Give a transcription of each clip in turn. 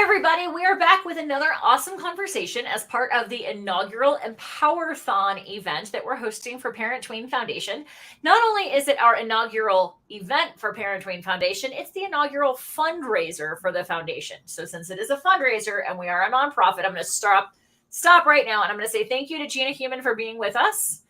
everybody, we are back with another awesome conversation as part of the inaugural Empower-thon event that we're hosting for Parent Tween Foundation. Not only is it our inaugural event for Parent Tween Foundation, it's the inaugural fundraiser for the foundation. So since it is a fundraiser and we are a nonprofit, I'm going to stop right now and I'm going to say thank you to Gina Heumann for being with us.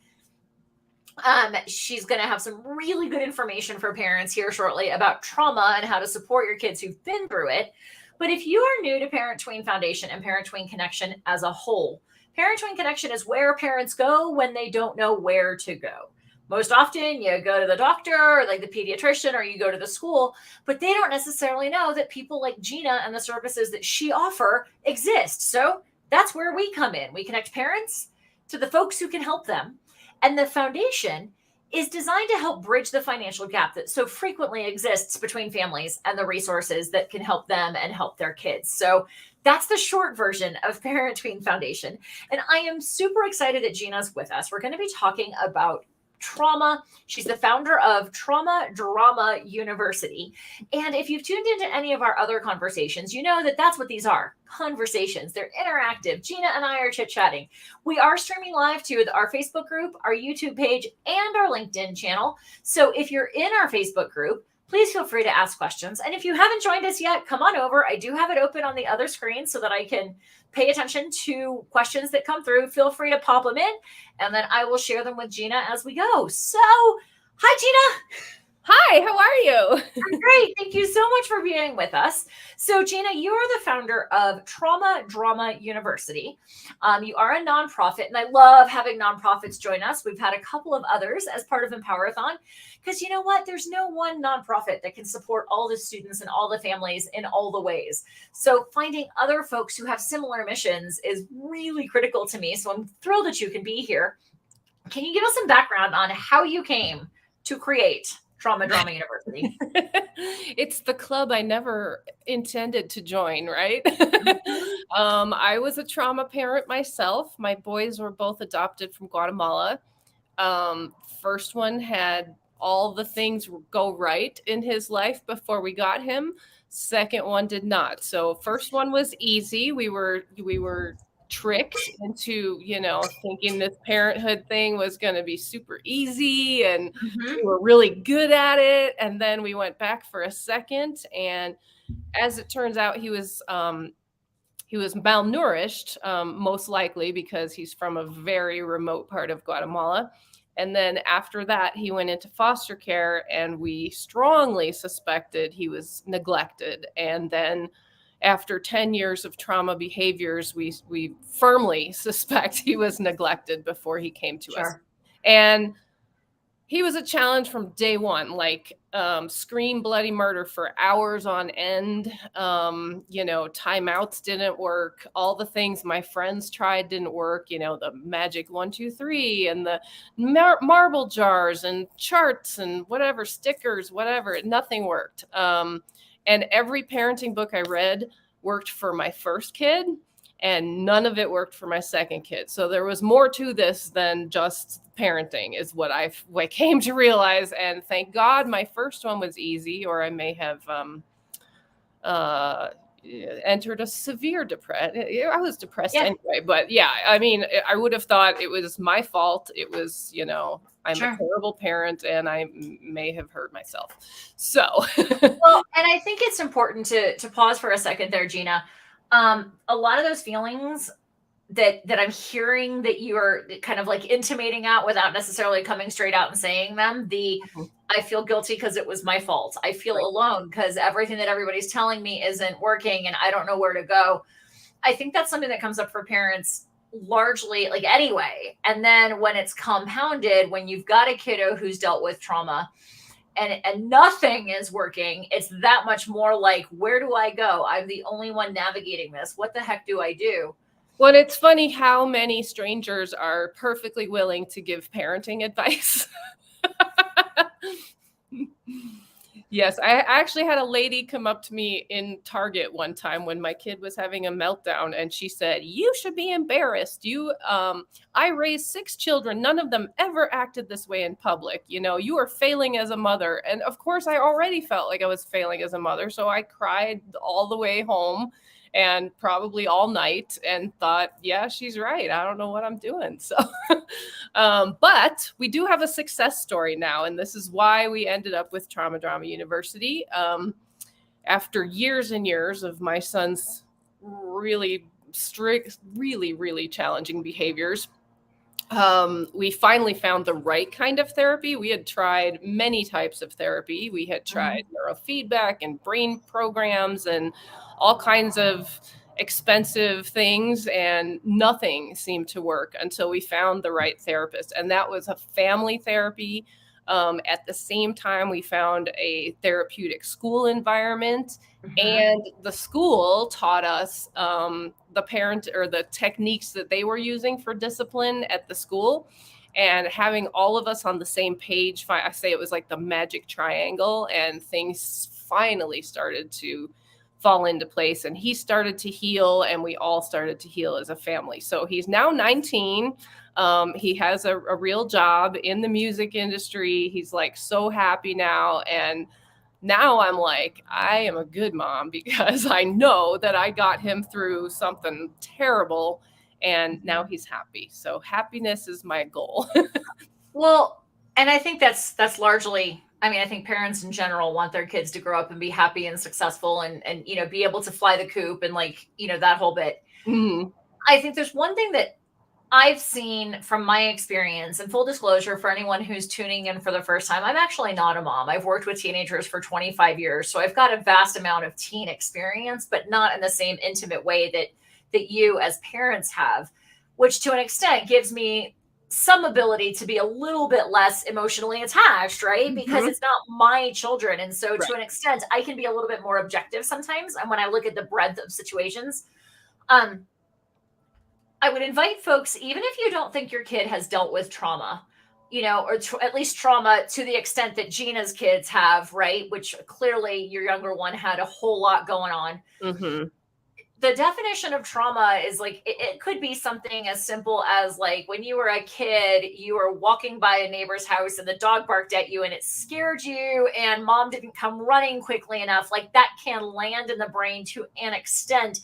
She's going to have some really good information for parents here shortly about trauma and how to support your kids who've been through it. But if you are new to Parent Tween Foundation and Parent Tween Connection as a whole, Parent Tween Connection is where parents go when they don't know where to go. Most often you go to the doctor or like the pediatrician or you go to the school, but they don't necessarily know that people like Gina and the services that she offer exist. So that's where we come in. We connect parents to the folks who can help them. And the foundation is designed to help bridge the financial gap that so frequently exists between families and the resources that can help them and help their kids. So that's the short version of Parent Tween Foundation. And I am super excited that Gina's with us. We're going to be talking about trauma. She's the founder of Trauma Drama University. And if you've tuned into any of our other conversations, you know that that's what these are. Conversations. They're interactive. Gina and I are chit-chatting. We are streaming live to our Facebook group, our YouTube page, and our LinkedIn channel. So if you're in our Facebook group, please feel free to ask questions. And if you haven't joined us yet, come on over. I do have it open on the other screen so that I can pay attention to questions that come through. Feel free to pop them in, and then I will share them with Gina as we go. So, hi, Gina. Hi, how are you? I'm great. Thank you so much for being with us. So, Gina, you are the founder of Trauma Drama University. You are a nonprofit, and I love having nonprofits join us. We've had a couple of others as part of Empower-thon, because you know what? There's no one nonprofit that can support all the students and all the families in all the ways. So finding other folks who have similar missions is really critical to me. So I'm thrilled that you can be here. Can you give us some background on how you came to create Trauma Drama University? It's the club I never intended to join, right? I was a trauma parent myself. My boys were both adopted from Guatemala. First one had all the things go right in his life before we got him. Second one did not. So first one was easy. We were tricked into, thinking this parenthood thing was going to be super easy and we were really good at it. And then we went back for a second. And as it turns out, he was malnourished, most likely because he's from a very remote part of Guatemala. And then after that, he went into foster care and we strongly suspected he was neglected. And then after 10 years of trauma behaviors, we firmly suspect he was neglected before he came to us. And he was a challenge from day one, like scream bloody murder for hours on end. Timeouts didn't work. All the things my friends tried didn't work. The magic 1, 2, 3 and the marble jars and charts and whatever, stickers, whatever. Nothing worked. And every parenting book I read worked for my first kid, and none of it worked for my second kid. So there was more to this than just parenting, is what I came to realize. And thank God my first one was easy, or I may have entered a severe depression. I was depressed anyway, but yeah, I mean, I would have thought it was my fault. It was, I'm a terrible parent and I may have hurt myself. So, well, and I think it's important to pause for a second there, Gina. A lot of those feelings that I'm hearing that you are kind of like intimating out without necessarily coming straight out and saying them, I feel guilty because it was my fault. I feel alone because everything that everybody's telling me isn't working and I don't know where to go. I think that's something that comes up for parents largely, like, anyway. And then when it's compounded, when you've got a kiddo who's dealt with trauma and nothing is working, it's that much more like, where do I go? I'm the only one navigating this. What the heck do I do? Well, it's funny how many strangers are perfectly willing to give parenting advice. Yes, I actually had a lady come up to me in Target one time when my kid was having a meltdown, and she said, "You should be embarrassed. I raised 6 children. None of them ever acted this way in public. You are failing as a mother." And of course, I already felt like I was failing as a mother, so I cried all the way home. and probably all night and thought, yeah, she's right. I don't know what I'm doing. So, but we do have a success story now. And this is why we ended up with Trauma Drama University. After years and years of my son's really strict, really challenging behaviors, we finally found the right kind of therapy. We had tried many types of therapy. We had tried neurofeedback and brain programs and all kinds of expensive things, and nothing seemed to work until we found the right therapist. And that was a family therapy. At the same time, we found a therapeutic school environment, and the school taught us the parent or the techniques that they were using for discipline at the school, and having all of us on the same page. I say it was like the magic triangle, and things finally started to fall into place, and he started to heal, and we all started to heal as a family. So he's now 19. He has a real job in the music industry. He's like so happy now. And now I'm like, I am a good mom because I know that I got him through something terrible, and now he's happy. So happiness is my goal. Well, and I think that's largely, I mean, I think parents in general want their kids to grow up and be happy and successful and be able to fly the coop and that whole bit. I think there's one thing that I've seen from my experience, and full disclosure for anyone who's tuning in for the first time, I'm actually not a mom. I've worked with teenagers for 25 years. So I've got a vast amount of teen experience, but not in the same intimate way that you as parents have, which to an extent gives me some ability to be a little bit less emotionally attached, right? Because it's not my children. And so to an extent, I can be a little bit more objective sometimes. And when I look at the breadth of situations, I would invite folks, even if you don't think your kid has dealt with trauma, or at least trauma to the extent that Gina's kids have, right? Which clearly your younger one had a whole lot going on. The definition of trauma is like, it could be something as simple as like when you were a kid, you were walking by a neighbor's house and the dog barked at you and it scared you and mom didn't come running quickly enough. Like that can land in the brain to an extent.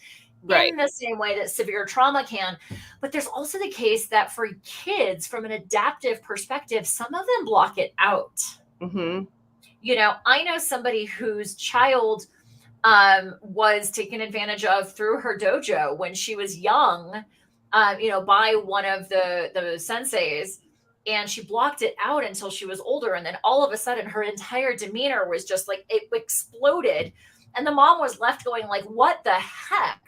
In the same way that severe trauma can. But there's also the case that for kids, from an adaptive perspective, some of them block it out. I know somebody whose child was taken advantage of through her dojo when she was young, by one of the senseis. And she blocked it out until she was older. And then all of a sudden, her entire demeanor was just like, it exploded. And the mom was left going like, what the heck?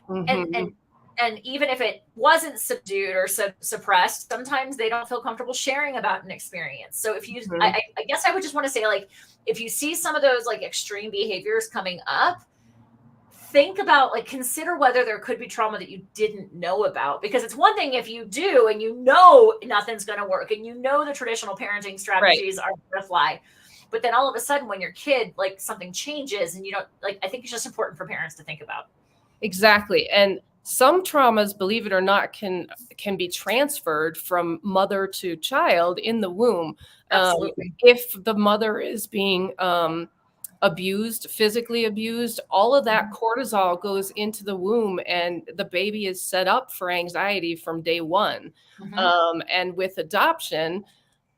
And even if it wasn't subdued or suppressed, sometimes they don't feel comfortable sharing about an experience. So if you, I guess I would just want to say, like, if you see some of those like extreme behaviors coming up, think about, like, consider whether there could be trauma that you didn't know about. Because it's one thing if you do and nothing's going to work and the traditional parenting strategies aren't going to fly. But then all of a sudden when your kid, like, something changes and you don't, like, I think it's just important for parents to think about. Exactly. And some traumas, believe it or not, can be transferred from mother to child in the womb. If the mother is being abused, physically abused, all of that cortisol goes into the womb and the baby is set up for anxiety from day one. And with adoption,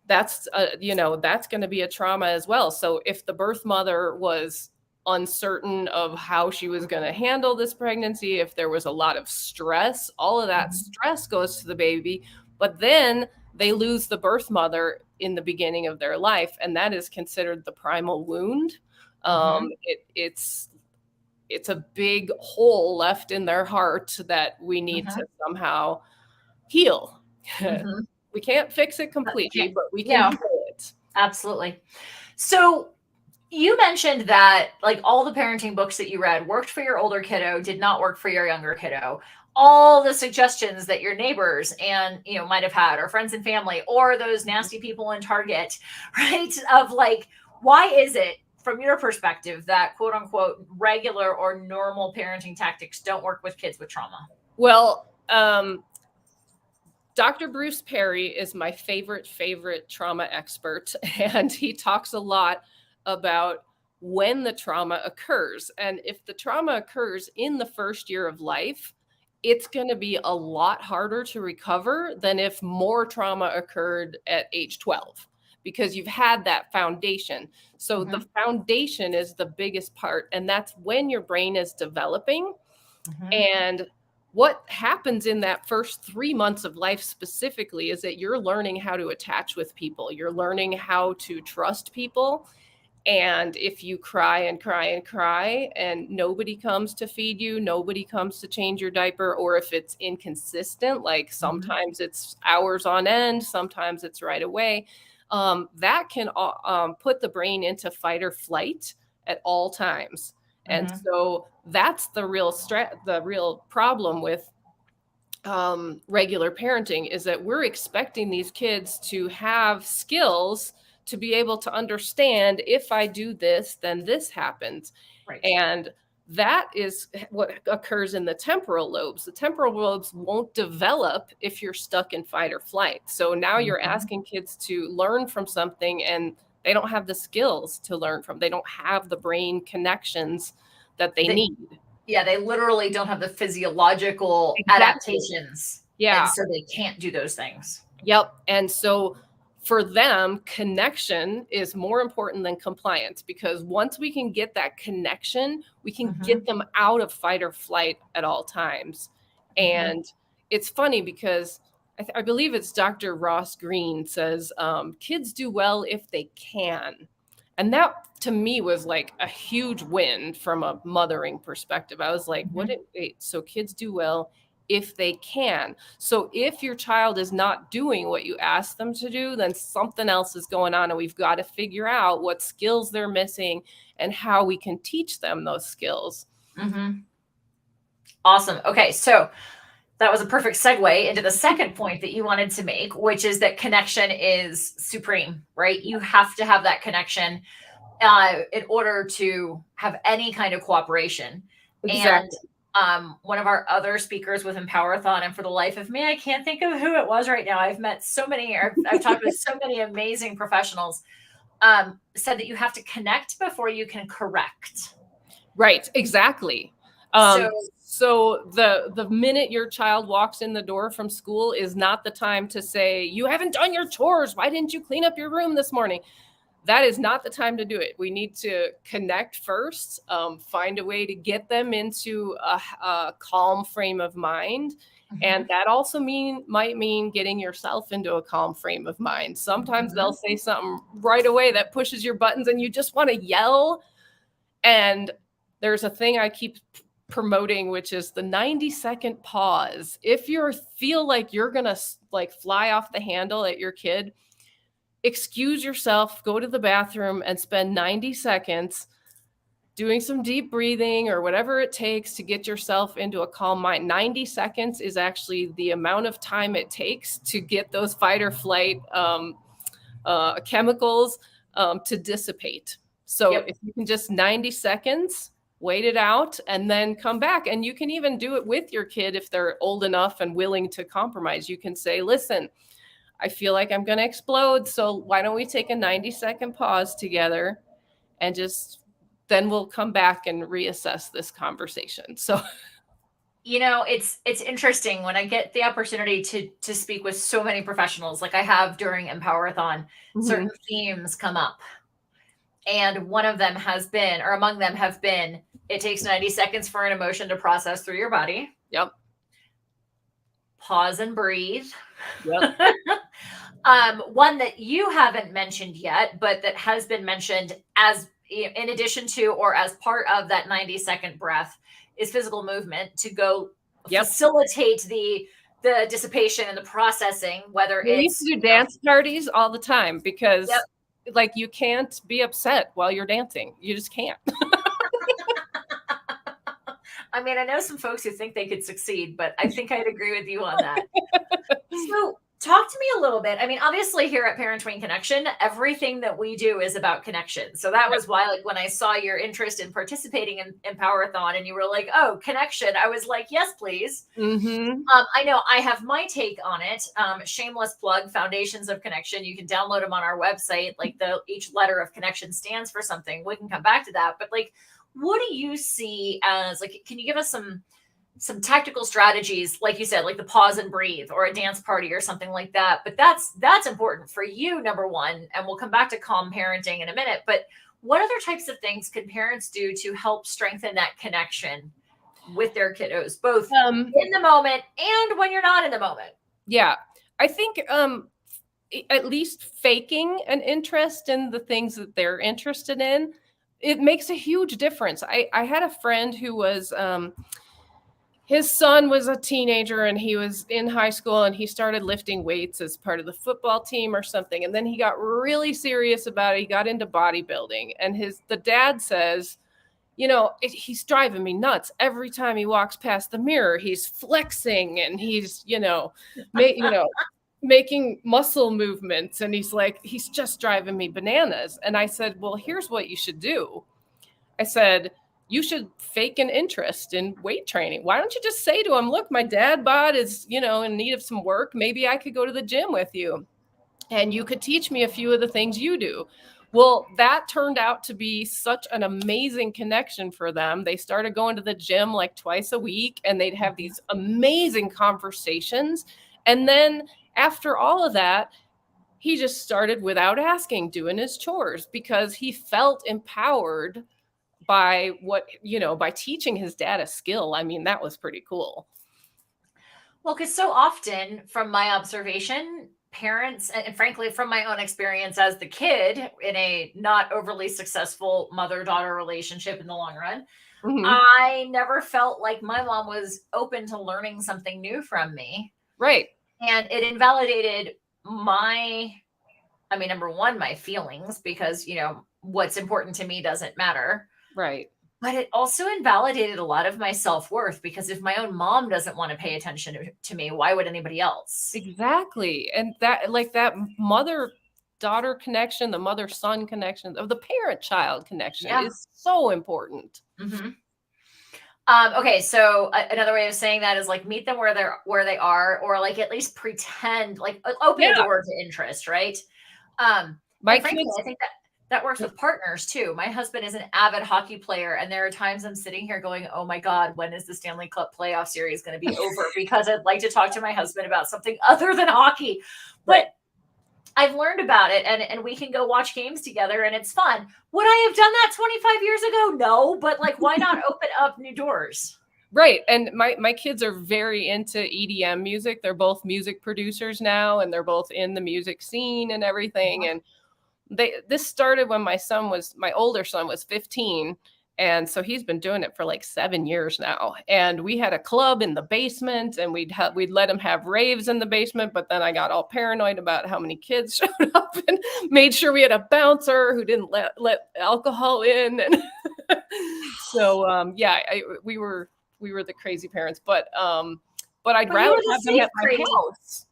that's going to be a trauma as well. So if the birth mother was uncertain of how she was going to handle this pregnancy, if there was a lot of stress, all of that stress goes to the baby, but then they lose the birth mother in the beginning of their life, and that is considered the primal wound. It's a big hole left in their heart that we need to somehow heal. We can't fix it completely, but we can heal it. Absolutely. So you mentioned that, like, all the parenting books that you read worked for your older kiddo, did not work for your younger kiddo. All the suggestions that your neighbors and, might have had, or friends and family, or those nasty people in Target, right? Of like, why is it from your perspective that quote unquote regular or normal parenting tactics don't work with kids with trauma? Well, Dr. Bruce Perry is my favorite trauma expert, and he talks a lot about when the trauma occurs. And if the trauma occurs in the first year of life, it's going to be a lot harder to recover than if more trauma occurred at age 12, because you've had that foundation. So the foundation is the biggest part, and that's when your brain is developing. And what happens in that first 3 months of life specifically is that you're learning how to attach with people. You're learning how to trust people. And if you cry and cry and cry and nobody comes to feed you, nobody comes to change your diaper, or if it's inconsistent, like sometimes it's hours on end, sometimes it's right away, that can put the brain into fight or flight at all times. And so that's the real problem with regular parenting, is that we're expecting these kids to have skills to be able to understand, if I do this, then this happens. Right. And that is what occurs in the temporal lobes. The temporal lobes won't develop if you're stuck in fight or flight. So now you're asking kids to learn from something, and they don't have the skills to learn from. They don't have the brain connections that they need. Yeah, they literally don't have the physiological adaptations. Yeah. And so they can't do those things. Yep. And so for them, connection is more important than compliance, because once we can get that connection, we can get them out of fight or flight at all times. And it's funny because I believe it's Dr. Ross Green says, kids do well if they can. And that to me was like a huge win from a mothering perspective. I was like, wait, so kids do well if they can. So if your child is not doing what you ask them to do, then something else is going on, and we've got to figure out what skills they're missing and how we can teach them those skills. Awesome. Okay, so that was a perfect segue into the second point that you wanted to make, which is that connection is supreme, right? You have to have that connection in order to have any kind of cooperation. Exactly. And one of our other speakers with Empower-a-thon, and for the life of me, I can't think of who it was right now. I've met so many, I've talked with so many amazing professionals, said that you have to connect before you can correct. Right, exactly. So the minute your child walks in the door from school is not the time to say, you haven't done your chores. Why didn't you clean up your room this morning? That is not the time to do it. We need to connect first, find a way to get them into a calm frame of mind. And that also might mean getting yourself into a calm frame of mind. Sometimes they'll say something right away that pushes your buttons and you just want to yell. And there's a thing I keep promoting, which is the 90-second pause. If you feel like you're going to like fly off the handle at your kid, excuse yourself, go to the bathroom, and spend 90 seconds doing some deep breathing or whatever it takes to get yourself into a calm mind. 90 seconds is actually the amount of time it takes to get those fight or flight chemicals to dissipate. So if you can just 90 seconds, wait it out, and then come back. And you can even do it with your kid if they're old enough and willing to compromise. You can say, listen, I feel like I'm going to explode. So why don't we take a 90-second pause together, and then we'll come back and reassess this conversation. So, it's interesting when I get the opportunity to speak with so many professionals, like I have during Empower-a-thon, certain themes come up. And one of them has been, or among them have been, it takes 90 seconds for an emotion to process through your body. Yep. Pause and breathe. Yep. One that you haven't mentioned yet, but that has been mentioned as in addition to or as part of that 90-second breath, is physical movement to go facilitate the dissipation and the processing, whether we used to do dance parties all the time because like you can't be upset while you're dancing. You just can't. I mean, I know some folks who think they could succeed, but I think I'd agree with you on that. So Talk to me a little bit. I mean, obviously here at Parent Tween Connection, everything that we do is about connection. So that was why, like, when I saw your interest in participating in Powerthon and you were like, oh, connection, I was like, yes, please. Mm-hmm. I know I have my take on it. Shameless plug, Foundations of Connection. You can download them on our website. Like each letter of connection stands for something. We can come back to that. But like, what do you see as, like, can you give us some tactical strategies, like you said, like the pause and breathe or a dance party or something like that? But that's important for you, number one, and we'll come back to calm parenting in a minute. But what other types of things can parents do to help strengthen that connection with their kiddos, both in the moment and when you're not in the moment? Yeah, I think at least faking an interest in the things that they're interested in, it makes a huge difference. I had a friend who was his son was a teenager and he was in high school and he started lifting weights as part of the football team or something. And then he got really serious about it. He got into bodybuilding, and the dad says, he's driving me nuts. Every time he walks past the mirror, he's flexing and he's, making muscle movements. And he's like, he's just driving me bananas. And I said, well, here's what you should do. I said, you should fake an interest in weight training. Why don't you just say to him, look, my dad bod is, in need of some work. Maybe I could go to the gym with you and you could teach me a few of the things you do. Well, that turned out to be such an amazing connection for them. They started going to the gym like twice a week, and they'd have these amazing conversations. And then after all of that, he just started, without asking, doing his chores because he felt empowered by by teaching his dad a skill. I mean, that was pretty cool. Well, because so often, from my observation, parents, and frankly, from my own experience as the kid in a not overly successful mother-daughter relationship in the long run, Mm-hmm. I never felt like my mom was open to learning something new from me. Right. And it invalidated number one, my feelings, because, what's important to me doesn't matter. Right. But it also invalidated a lot of my self-worth, because if my own mom doesn't want to pay attention to me, why would anybody else? Exactly. And that mother-daughter connection, the mother-son connection, of the parent-child connection is so important. Mm-hmm. Okay, so another way of saying that is like meet them where they are, or like at least pretend, like open a door to interest, right? Frankly, I think that works with partners too. My husband is an avid hockey player, and there are times I'm sitting here going, oh my God, when is the Stanley Cup playoff series going to be over? Because I'd like to talk to my husband about something other than hockey. But I've learned about it, and we can go watch games together, and it's fun. Would I have done that 25 years ago? No, but like, why not open up new doors? Right. And my kids are very into EDM music. They're both music producers now, and they're both in the music scene and everything. And this started when my older son was 15. And so he's been doing it for like 7 years now. And we had a club in the basement, and we'd let him have raves in the basement. But then I got all paranoid about how many kids showed up, and made sure we had a bouncer who didn't let alcohol in. And so, we were the crazy parents, but I'd rather have them at my house.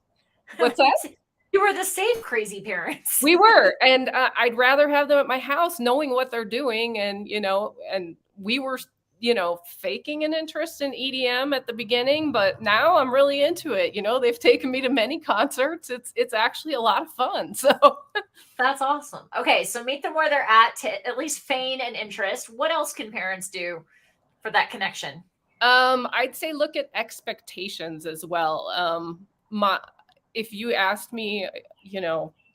What's that? You were the safe crazy parents. We were, and I'd rather have them at my house, knowing what they're doing, and and we were, faking an interest in EDM at the beginning, but now I'm really into it. They've taken me to many concerts. It's actually a lot of fun. So that's awesome. Okay, so meet them where they're at least feign an interest. What else can parents do for that connection? I'd say look at expectations as well. If you asked me,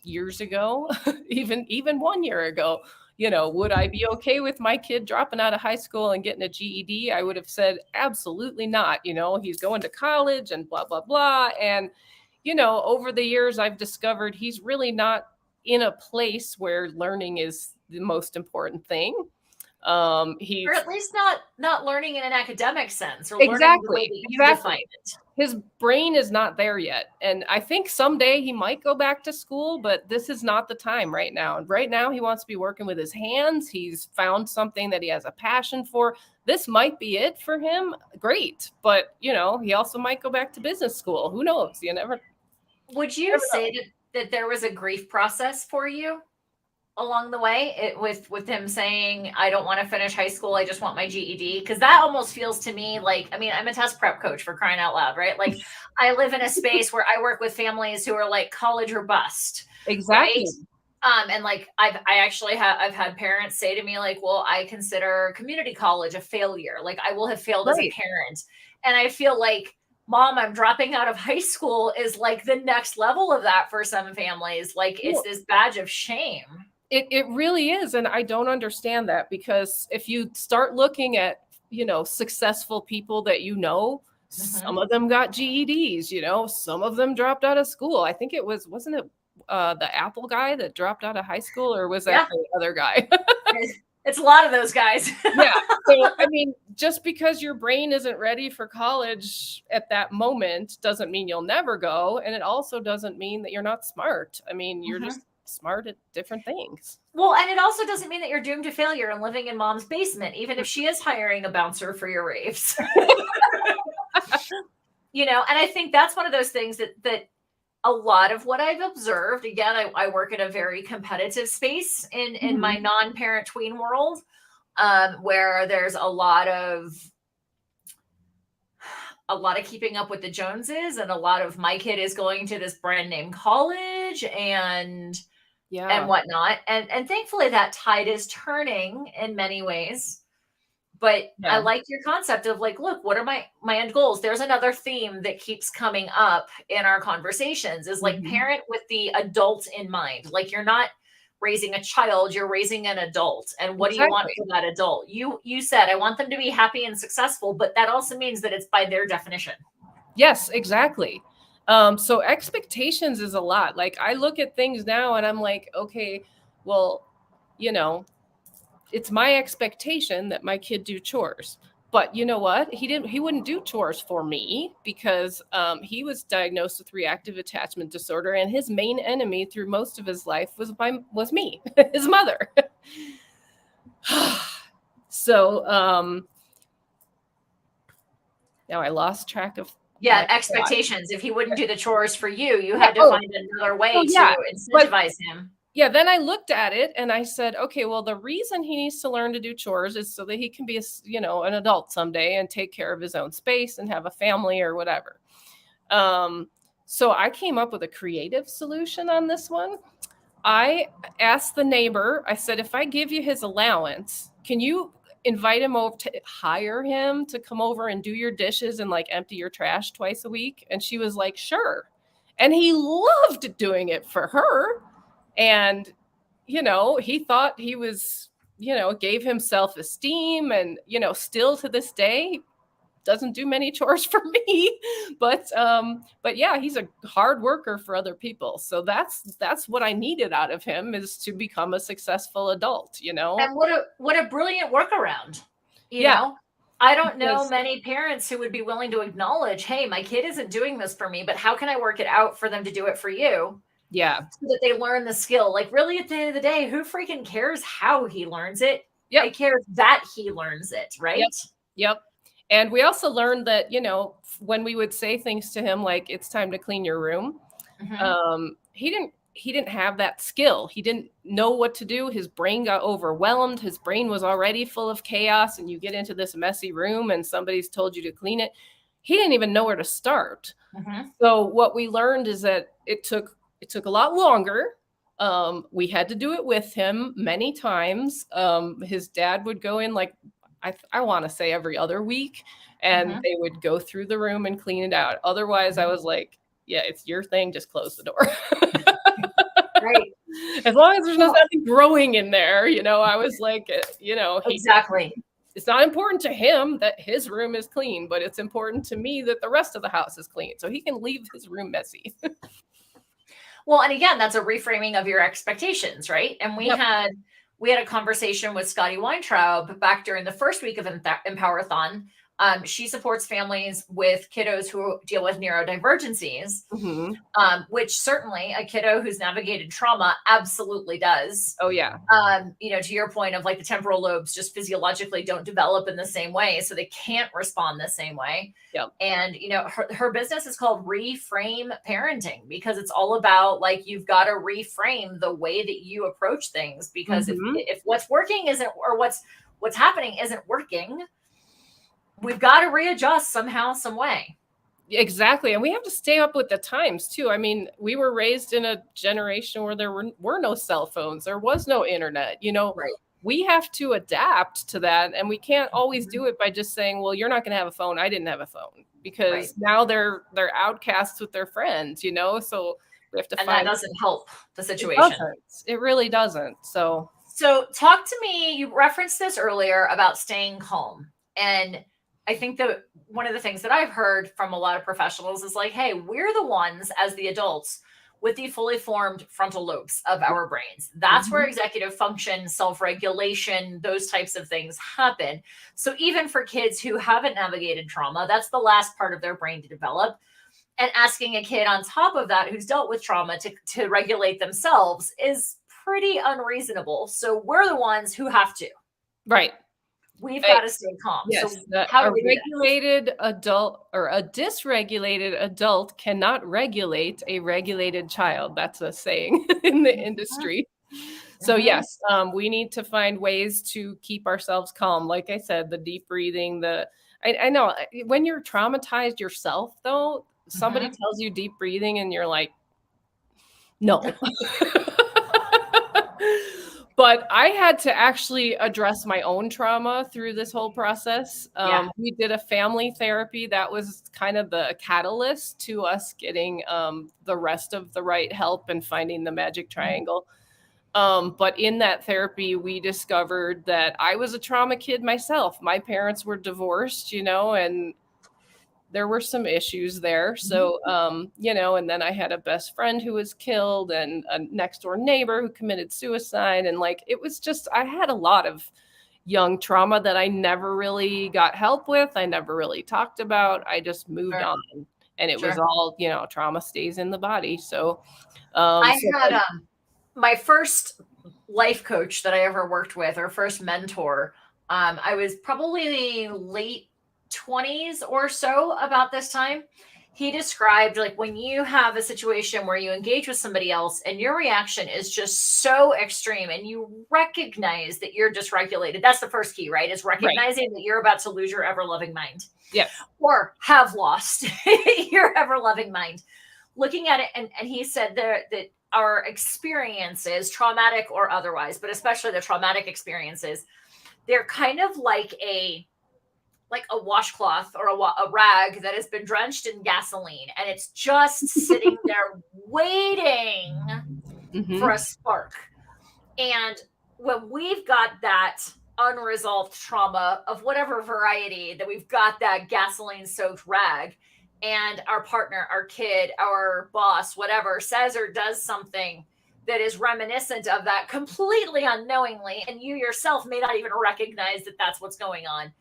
years ago, even 1 year ago, would I be okay with my kid dropping out of high school and getting a GED? I would have said, absolutely not. He's going to college and blah, blah, blah. And, over the years, I've discovered he's really not in a place where learning is the most important thing. Or at least not learning in an academic sense, or exactly. Define it. His brain is not there yet. And I think someday he might go back to school, but this is not the time right now. And right now he wants to be working with his hands. He's found something that he has a passion for. This might be it for him. Great. But, he also might go back to business school. Who knows? You never. Would you say that there was a grief process for you along the way, with him saying, I don't want to finish high school, I just want my GED? Because that almost feels to me like, I mean, I'm a test prep coach, for crying out loud, right? Like, I live in a space where I work with families who are like college or bust, right? Exactly. And like I've had parents say to me like, well, I consider community college a failure, like I will have failed as a Right. parent. And I feel like, mom, I'm dropping out of high school is like the next level of that for some families. Like, it's Well, this badge of shame. it really is. And I don't understand that, because if you start looking at, successful people that some Mhm. of them got GEDs, some of them dropped out of school. I think wasn't it the Apple guy that dropped out of high school, or was that Yeah, the other guy? it's a lot of those guys. Yeah. So, I mean, just because your brain isn't ready for college at that moment doesn't mean you'll never go. And it also doesn't mean that you're not smart. I mean, you're Mhm. just smart at different things. Well, and it also doesn't mean that you're doomed to failure and living in mom's basement, even if she is hiring a bouncer for your raves. And I think that's one of those things that a lot of what I've observed, again, I work in a very competitive space in my Mhm. non-parent tween world, where there's a lot of keeping up with the Joneses, and a lot of, my kid is going to this brand name college and Yeah. whatnot. And thankfully that tide is turning in many ways. But I Yeah. like your concept of like, look, what are my end goals? There's another theme that keeps coming up in our conversations, is like, Mhm. parent with the adult in mind. Like, you're not raising a child, you're raising an adult. And what do you want Exactly. for that adult? You said, I want them to be happy and successful, but that also means that it's by their definition. Yes, exactly. So expectations is a lot. Like, I look at things now and I'm like, okay, well, you know, it's my expectation that my kid do chores. But you know what? He wouldn't do chores for me, because he was diagnosed with reactive attachment disorder, and his main enemy through most of his life was me, his mother. So now I lost track of Yeah, my thought. expectations. If he wouldn't do the chores for you, you Yeah. had to find another Oh way yeah. to But incentivize him. yeah, then I looked at it and I said, okay, well, the reason he needs to learn to do chores is so that he can be an adult someday and take care of his own space and have a family or whatever. Um, so I came up with a creative solution on this one. I asked the neighbor, I said, if I give you his allowance, can you invite him over, to hire him to come over and do your dishes and like empty your trash twice a week? And she was like, sure. And he loved doing it for her. And, he thought he was, gave him self esteem, and, still to this day, doesn't do many chores for me, but yeah, he's a hard worker for other people. So that's what I needed out of him, is to become a successful adult. And what a brilliant workaround. You Yeah, know, I don't know because many parents who would be willing to acknowledge, hey, my kid isn't doing this for me, but how can I work it out for them to do it for you, yeah. so that they learn the skill? Like, really, at the end of the day, who freaking cares how he learns it? I Yep. care that he learns it, Yep. right? Yep. And we also learned that, when we would say things to him like, it's time to clean your room, Hmm. he didn't have that skill. He didn't know what to do. His brain got overwhelmed. His brain was already full of chaos, and you get into this messy room and somebody's told you to clean it. He didn't even know where to start. Hmm. So what we learned is that it took a lot longer. We had to do it with him many times. His dad would go in, like, I want to say every other week, and Hmm. they would go through the room and clean it out. Otherwise, I was like, yeah, it's your thing. Just close the door. Right. As long as there's Well, nothing growing in there, I was like, exactly. it's not important to him that his room is clean, but it's important to me that the rest of the house is clean, so he can leave his room messy. Well, and again, that's a reframing of your expectations, right? And we Yep. had a conversation with Scotty Weintraub back during the first week of Empower-a-thon, She supports families with kiddos who deal with neurodivergencies, Mm-hmm. which certainly a kiddo who's navigated trauma absolutely does. Oh, yeah. To your point of like the temporal lobes just physiologically don't develop in the same way, so they can't respond the same way. Yep. And, her business is called Reframe Parenting, because it's all about like, you've got to reframe the way that you approach things, because Mm-hmm. if what's working isn't, or what's happening isn't working, we've got to readjust somehow, some way. Exactly. And we have to stay up with the times too. I mean, we were raised in a generation where there were no cell phones, there was no internet, Right. we have to adapt to that. And we can't always do it by just saying, well, you're not going to have a phone. I didn't have a phone, because now they're outcasts with their friends, so we have to And find. that doesn't help the It situation. doesn't. It really doesn't. So talk to me. You referenced this earlier about staying calm. And I think that one of the things that I've heard from a lot of professionals is like, hey, we're the ones as the adults with the fully formed frontal lobes of our brains. That's where executive function, self-regulation, those types of things happen. So even for kids who haven't navigated trauma, that's the last part of their brain to develop. And asking a kid on top of that who's dealt with trauma to regulate themselves is pretty unreasonable. So we're the ones who have to. Right. We've got to stay calm. Yes, So how do a we do regulated adult or a dysregulated adult cannot regulate a regulated child. That's a saying in the industry. So yes, we need to find ways to keep ourselves calm. Like I said, the deep breathing, I know when you're traumatized yourself, though, somebody tells you deep breathing and you're like, no. But I had to actually address my own trauma through this whole process. We did a family therapy that was kind of the catalyst to us getting the rest of the right help and finding the magic triangle. But in that therapy, we discovered that I was a trauma kid myself. My parents were divorced, and there were some issues there. So, and then I had a best friend who was killed and a next door neighbor who committed suicide. And like, it was just, I had a lot of young trauma that I never really got help with. I never really talked about. I just moved on, and it was all, trauma stays in the body. So, I had my first life coach that I ever worked with, or first mentor. I was probably late 20s or so about this time. He described like when you have a situation where you engage with somebody else and your reaction is just so extreme and you recognize that you're dysregulated. That's the first key, right? Is recognizing that you're about to lose your ever loving mind. Yes. Or have lost your ever loving mind. Looking at it, and he said that our experiences, traumatic or otherwise, but especially the traumatic experiences, they're kind of like a washcloth or a rag that has been drenched in gasoline, and it's just sitting there waiting for a spark. And when we've got that unresolved trauma of whatever variety, that we've got that gasoline soaked rag, and our partner, our kid, our boss, whatever, says or does something that is reminiscent of that completely unknowingly, and you yourself may not even recognize that that's what's going on,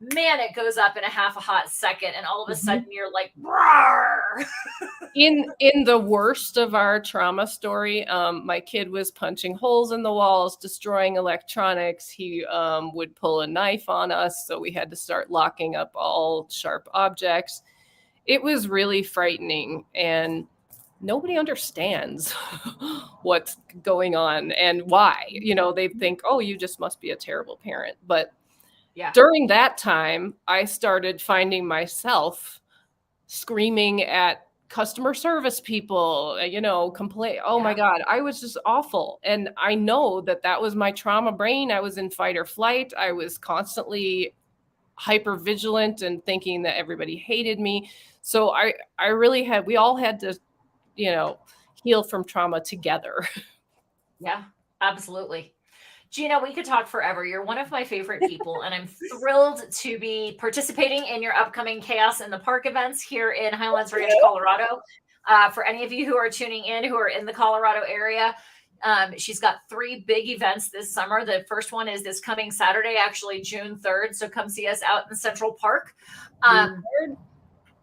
man, it goes up in a half a hot second, and all of a sudden you're like, rawr. In the worst of our trauma story, my kid was punching holes in the walls, destroying electronics. He would pull a knife on us, so we had to start locking up all sharp objects. It was really frightening, and nobody understands what's going on and why. They think, oh, you just must be a terrible parent. But during that time, I started finding myself screaming at customer service people, complain. Oh my God, I was just awful. And I know that was my trauma brain. I was in fight or flight. I was constantly hyper vigilant and thinking that everybody hated me. So I really we all had to, heal from trauma together. Yeah, absolutely. Gina, we could talk forever. You're one of my favorite people, and I'm thrilled to be participating in your upcoming Chaos in the Park events here in Highlands Ranch, Colorado. For any of you who are tuning in, who are in the Colorado area, She's got 3 big events this summer. The first one is this coming Saturday, actually June 3rd. So come see us out in Central Park.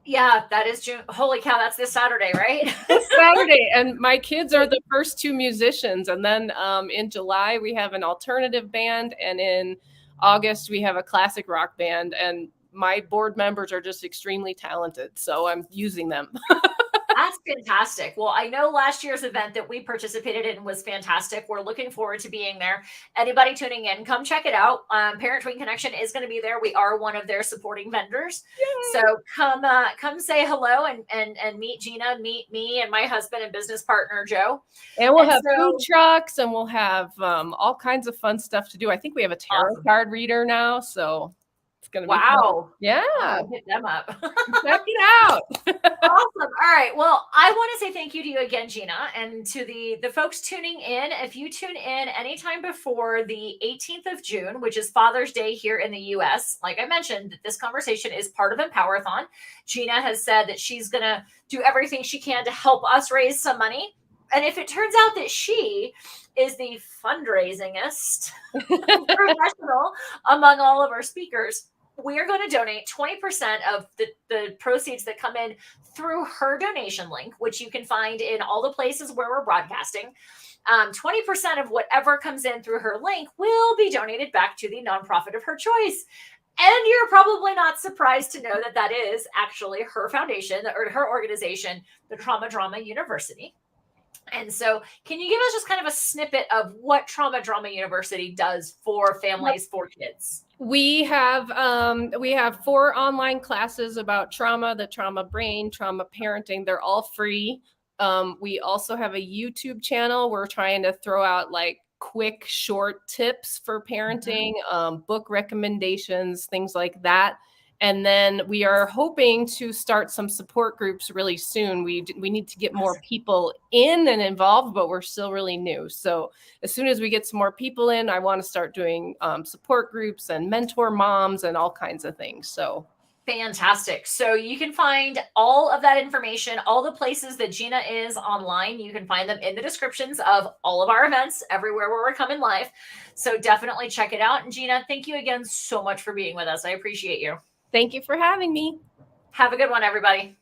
Yeah, that is June. Holy cow, that's this Saturday, right? This Saturday. And my kids are the first 2 musicians. And then in July, we have an alternative band. And in August, we have a classic rock band. And my board members are just extremely talented. So I'm using them. That's fantastic. Well, I know last year's event that we participated in was fantastic. We're looking forward to being there. Anybody tuning in, come check it out. Parent Tween Connection is going to be there. We are one of their supporting vendors. Yay! So come say hello and meet Gina, meet me and my husband and business partner, Joe. And we'll have food trucks and we'll have all kinds of fun stuff to do. I think we have a tarot card reader now. So it's going to be fun. Yeah. I'll hit them up. Check it out. Awesome. All right. Well, I want to say thank you to you again, Gina, and to the folks tuning in. If you tune in anytime before the 18th of June, which is Father's Day here in the US, like I mentioned, this conversation is part of Empower-a-thon. Gina has said that she's going to do everything she can to help us raise some money. And if it turns out that she is the fundraisingest professional among all of our speakers, we are going to donate 20% of the proceeds that come in through her donation link, which you can find in all the places where we're broadcasting. 20% of whatever comes in through her link will be donated back to the nonprofit of her choice. And you're probably not surprised to know that that is actually her foundation or her organization, the Trauma Drama University. And so can you give us just kind of a snippet of what Trauma Drama University does for families, for kids? We have 4 online classes about trauma, the trauma brain, trauma parenting. They're all free. We also have a YouTube channel. We're trying to throw out like quick, short tips for parenting, book recommendations, things like that. And then we are hoping to start some support groups really soon. We need to get more people in and involved, but we're still really new. So as soon as we get some more people in, I want to start doing support groups and mentor moms and all kinds of things. So fantastic. So you can find all of that information, all the places that Gina is online. You can find them in the descriptions of all of our events, everywhere where we're coming live. So definitely check it out. And Gina, thank you again so much for being with us. I appreciate you. Thank you for having me. Have a good one, everybody.